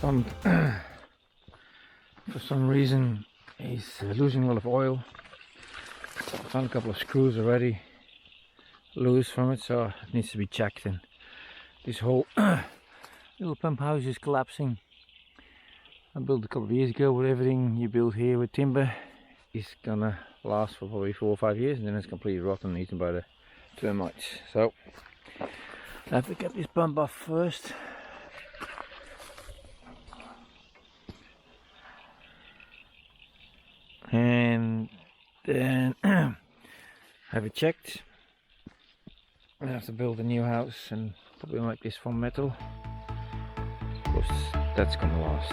pump for some reason is losing a lot of oil. I found a couple of screws already loose from it, so it needs to be checked. And this whole little pump house is collapsing. I built a couple of years ago, but everything you build here with timber is gonna last for probably 4 or 5 years, and then it's completely rotten and eaten by the termites. So I have to get this pump off first. And then have it checked. I have to build a new house and probably make this from metal, because that's gonna last.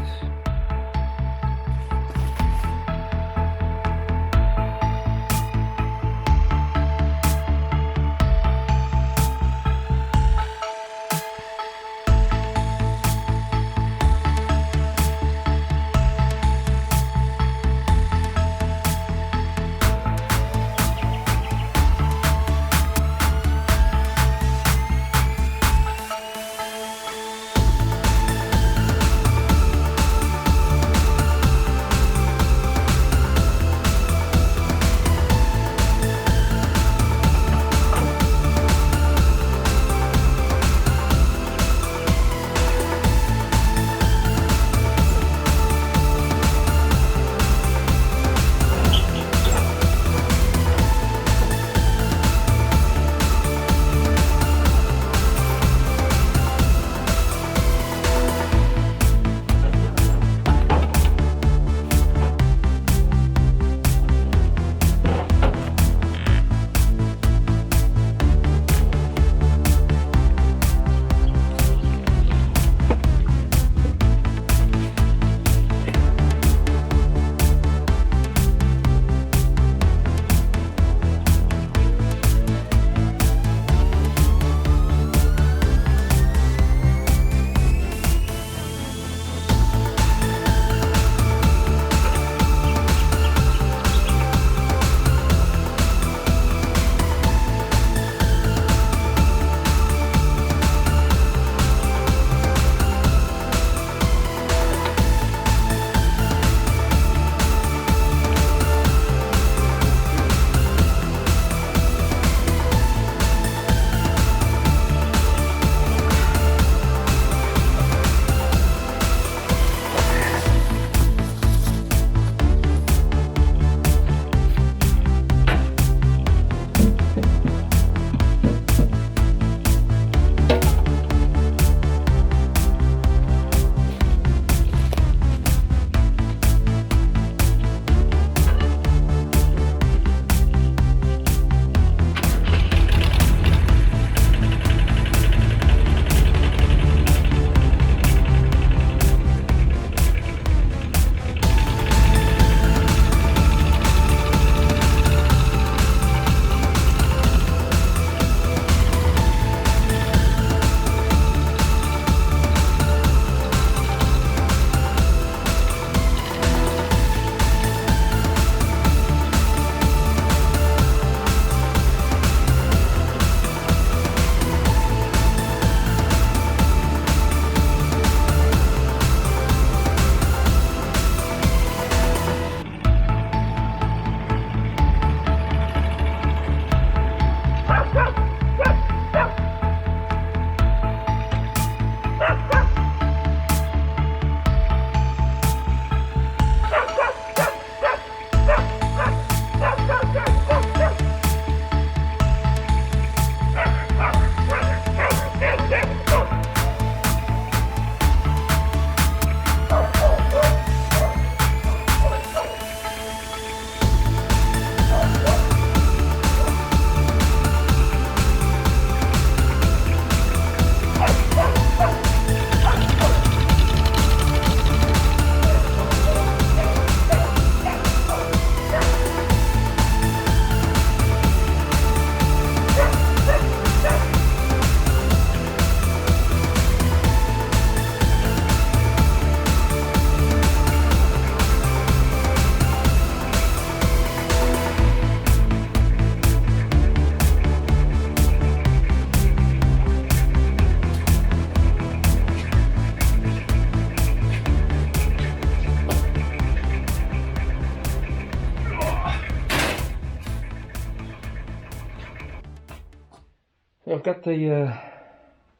So I've got the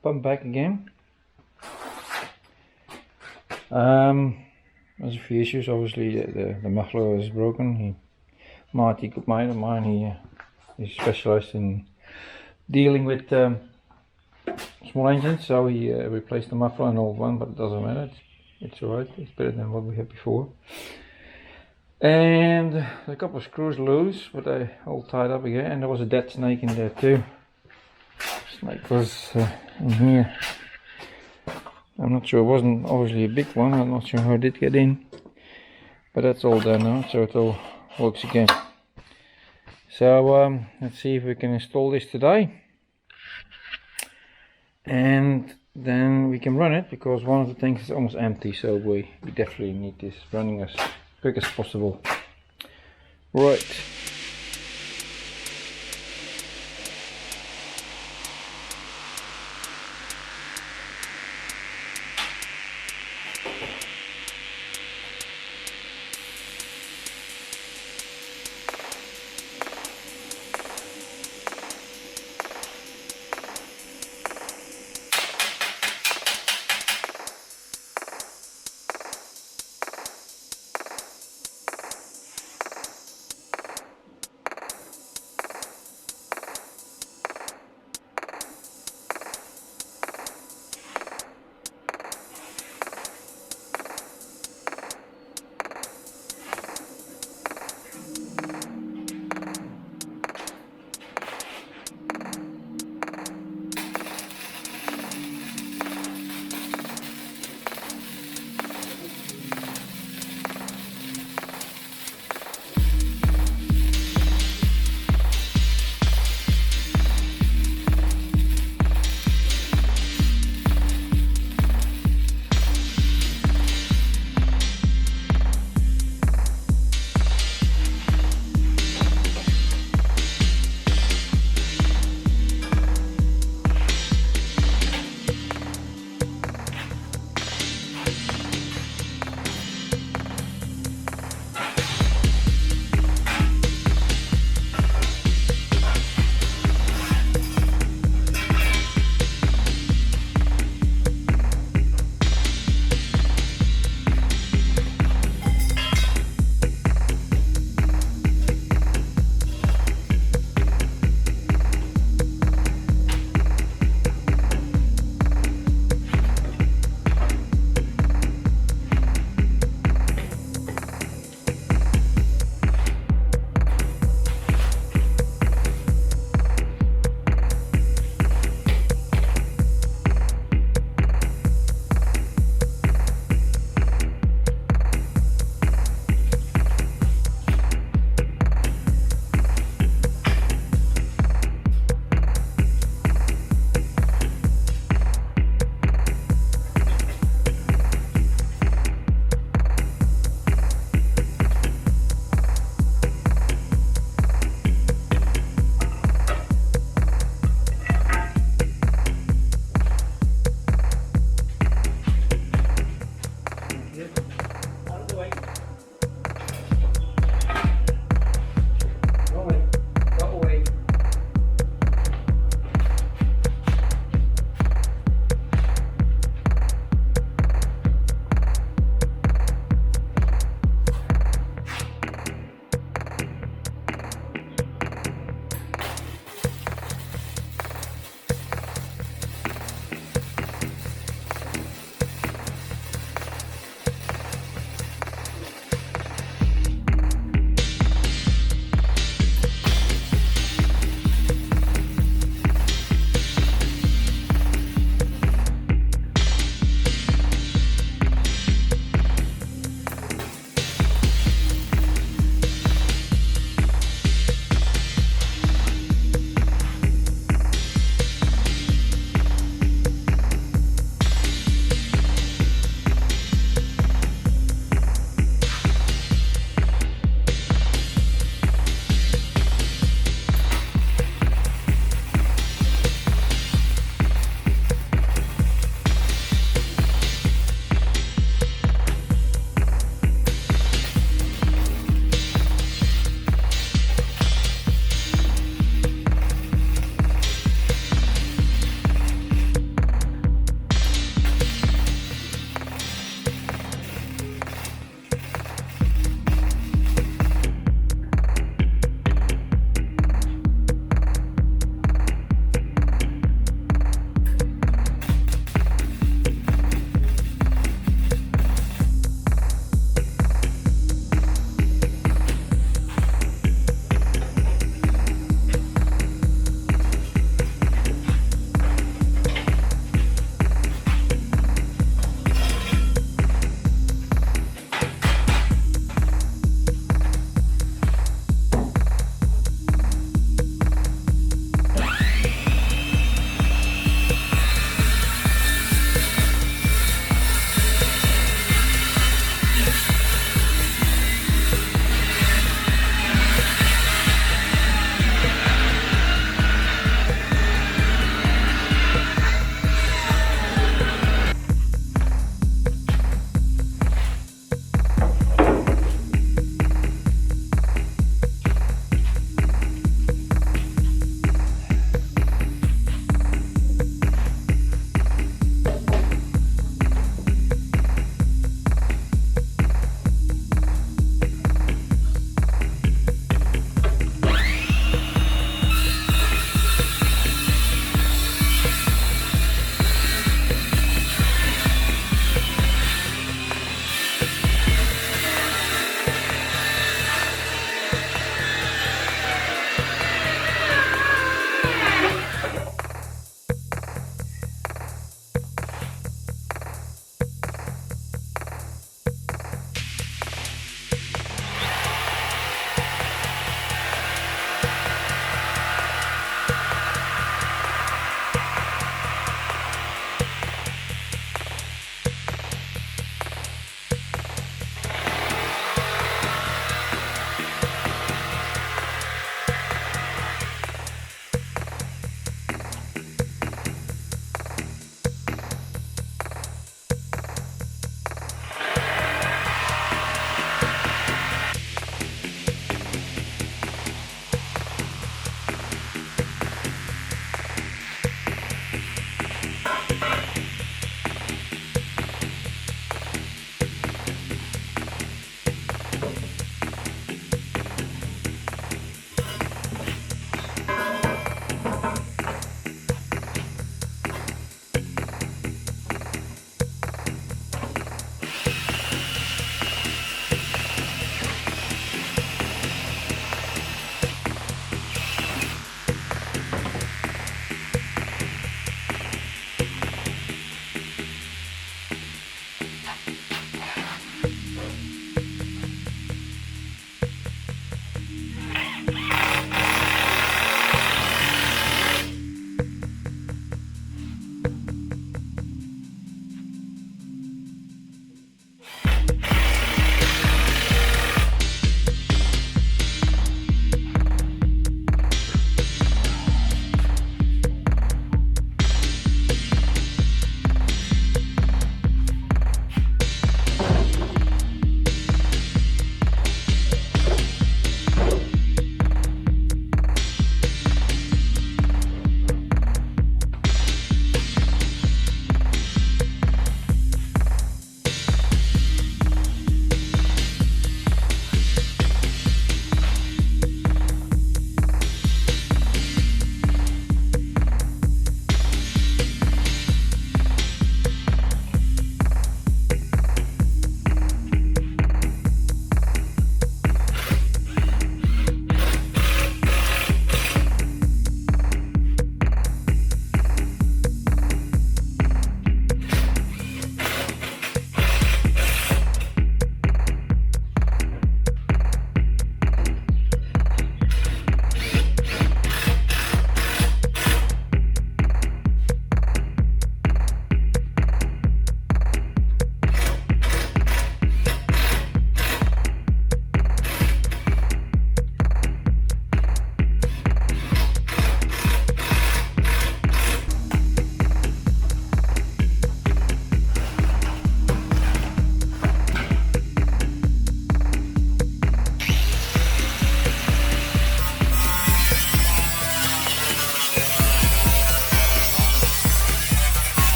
pump back again. There's a few issues. Obviously, the muffler is broken. Marty, good mate of mine, he's specialised in dealing with small engines, so he replaced the muffler on old one, but it doesn't matter. It's alright. It's better than what we had before. And a couple of screws loose, but they all tied up again. And there was a dead snake in there too. Snake was in here. I'm not sure. It wasn't obviously a big one. I'm not sure how it did get in, but that's all done now, so it all works again. So let's see if we can install this today, and then we can run it, because one of the things is almost empty, so we definitely need this running as quick as possible. Right.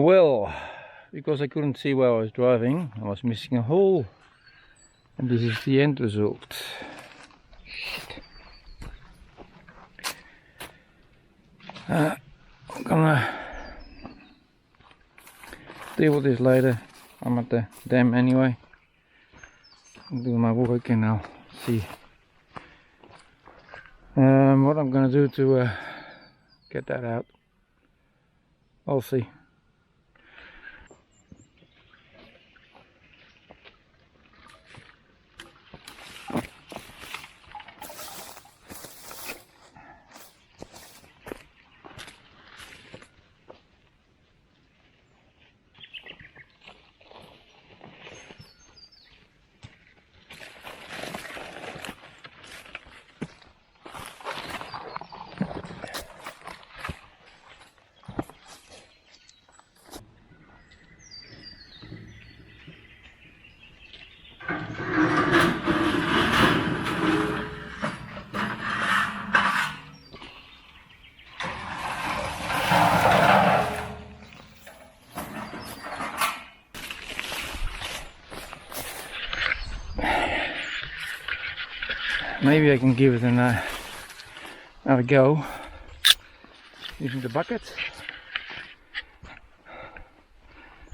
Well, because I couldn't see where I was driving, I was missing a hole, and this is the end result. Shit. I'm gonna deal with this later. I'm at the dam anyway. I'm doing my work and I'll see what I'm gonna do to get that out. I'll see. Maybe I can give it another go using the bucket.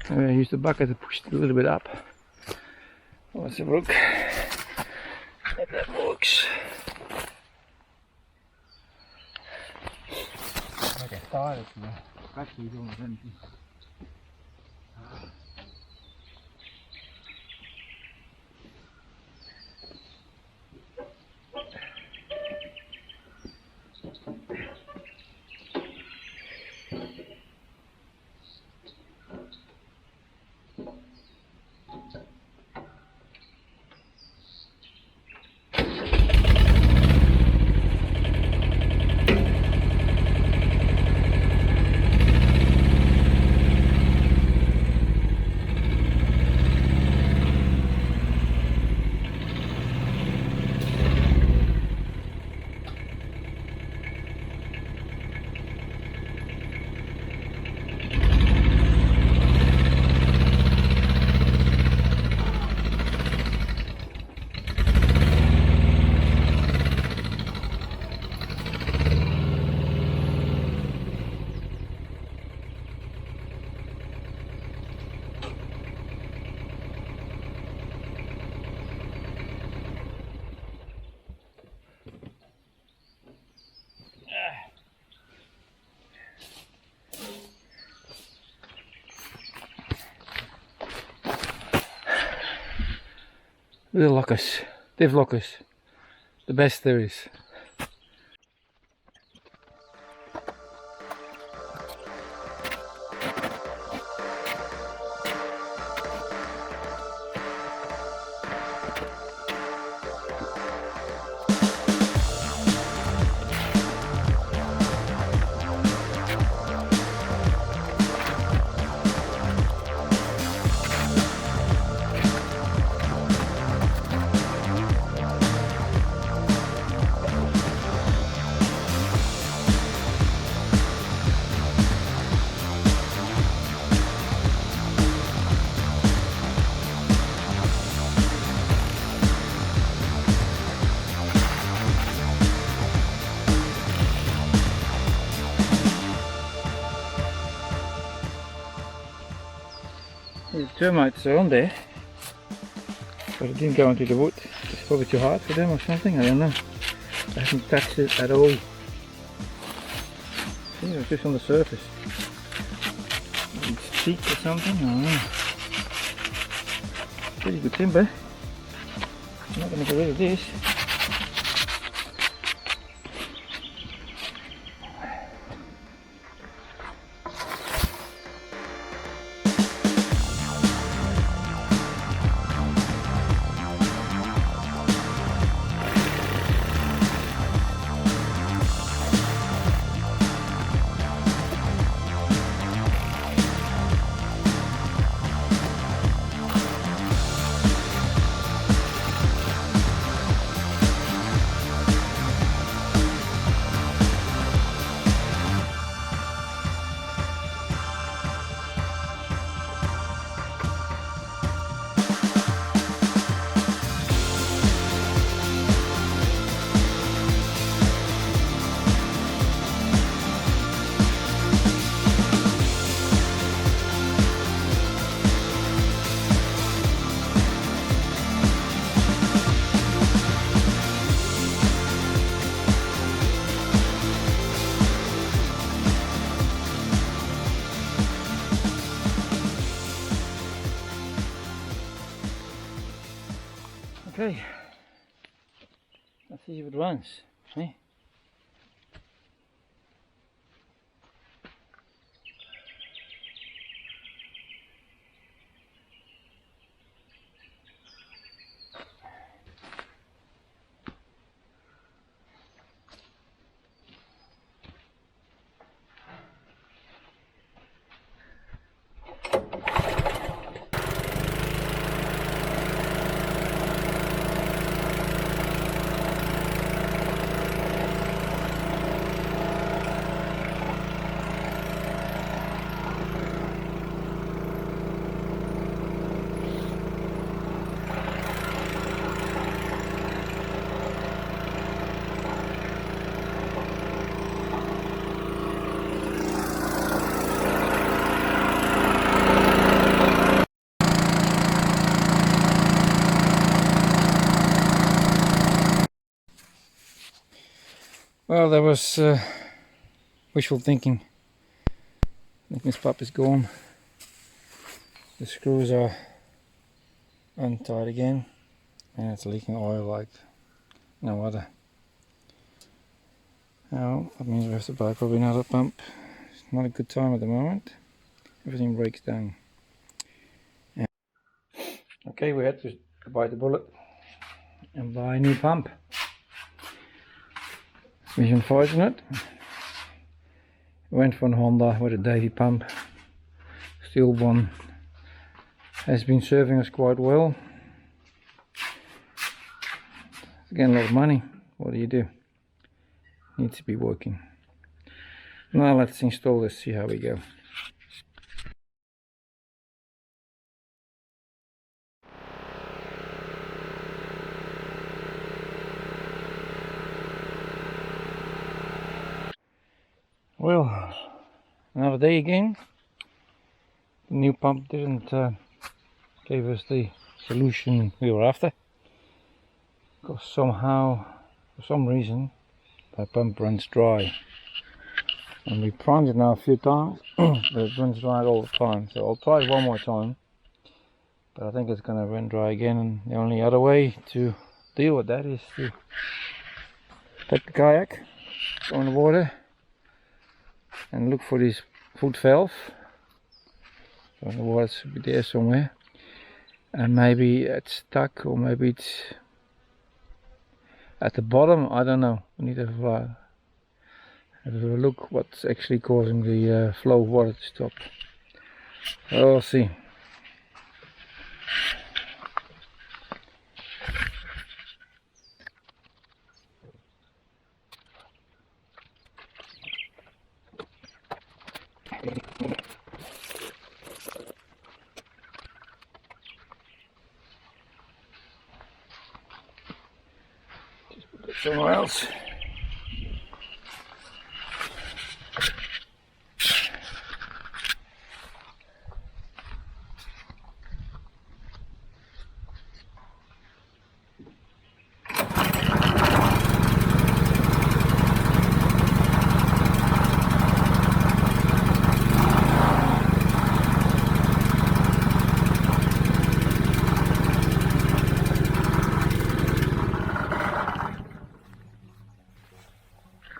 Maybe I use the bucket to push it a little bit up. Let's have a look if that works. Like I thought it's actually doing anything. The lockers, div lockers, the best there is. The termites are on there, but it didn't go into the wood. It's probably too hard for them or something, I don't know. I haven't touched it at all. I think it was just on the surface. It's cheek or something, I don't know. Pretty good timber. I'm not going to get rid of this. Okay, let's see if it runs. Hey. Well, that was wishful thinking. I think this pup is gone. The screws are untied again, and it's leaking oil like no other. Now that means we have to buy probably another pump. It's not a good time at the moment. Everything breaks down. Yeah. Okay, we had to bite the bullet and buy a new pump. Which is unfortunate. Went for a Honda with a Davy pump. Steel one. Has been serving us quite well. Again, a lot of money. What do? Needs to be working. Now let's install this, see how we go. Well, another day again. The new pump didn't give us the solution we were after. Because somehow, for some reason, that pump runs dry. And we primed it now a few times, but it runs dry all the time. So I'll try it one more time. But I think it's going to run dry again, and the only other way to deal with that is to take the kayak, go in the water, and look for this foot valve. So the water should be there somewhere. And maybe it's stuck, or maybe it's at the bottom, I don't know. We need to have a look what's actually causing the flow of water to stop. We'll see. Just put it somewhere else.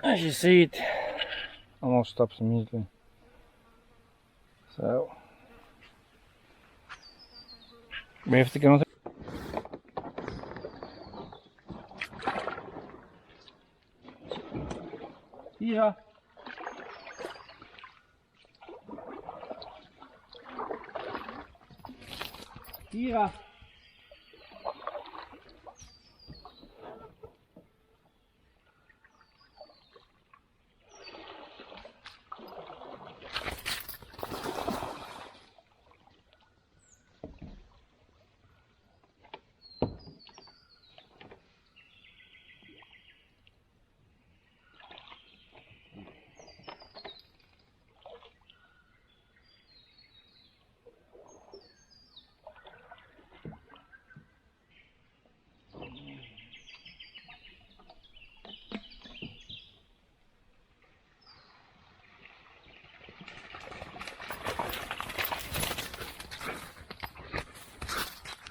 As you see, it almost stops immediately. So we have to go on. Yeah. Yeah.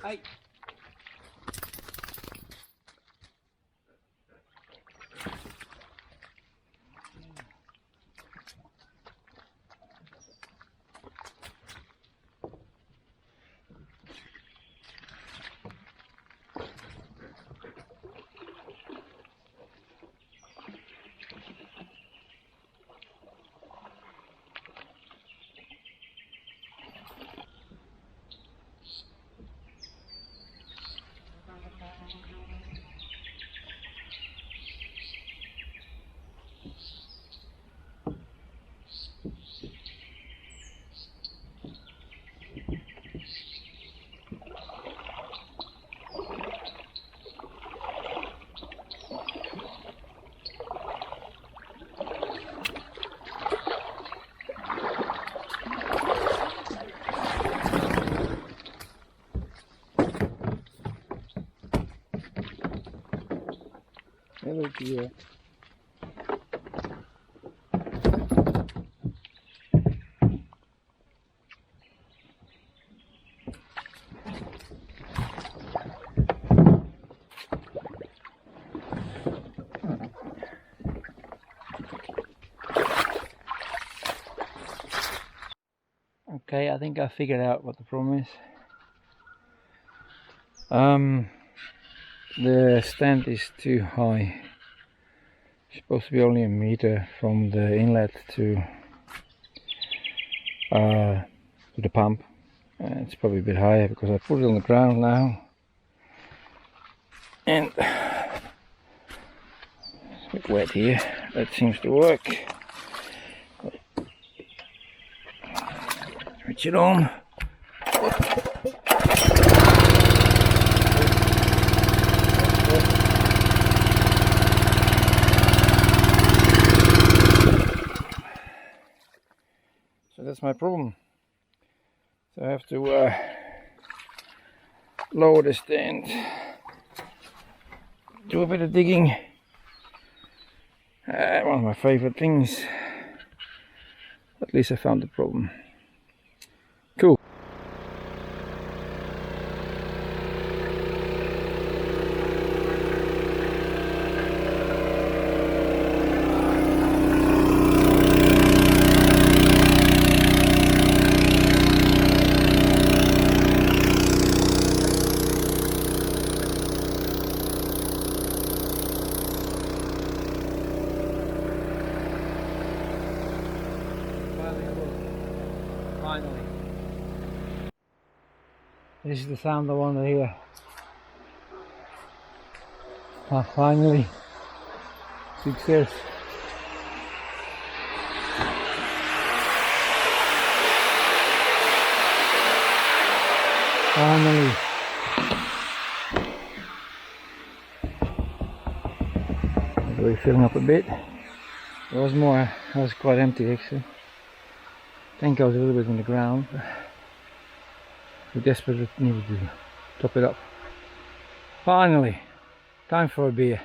Hey. here. Okay, I think I figured out what the problem is. The stand is too high. It's supposed to be only a meter from the inlet to the pump. It's probably a bit higher because I put it on the ground now, and it's a bit wet here. That seems to work. Switch it on. So that's my problem. So I have to lower the stand, do a bit of digging. One of my favorite things. At least I found the problem. Cool. Finally. This is the sound I want to hear. Finally. Success. Finally. We're filling up a bit. There was more. I was quite empty actually. I think I was a little bit in the ground. We desperately needed to top it up. Finally, time for a beer.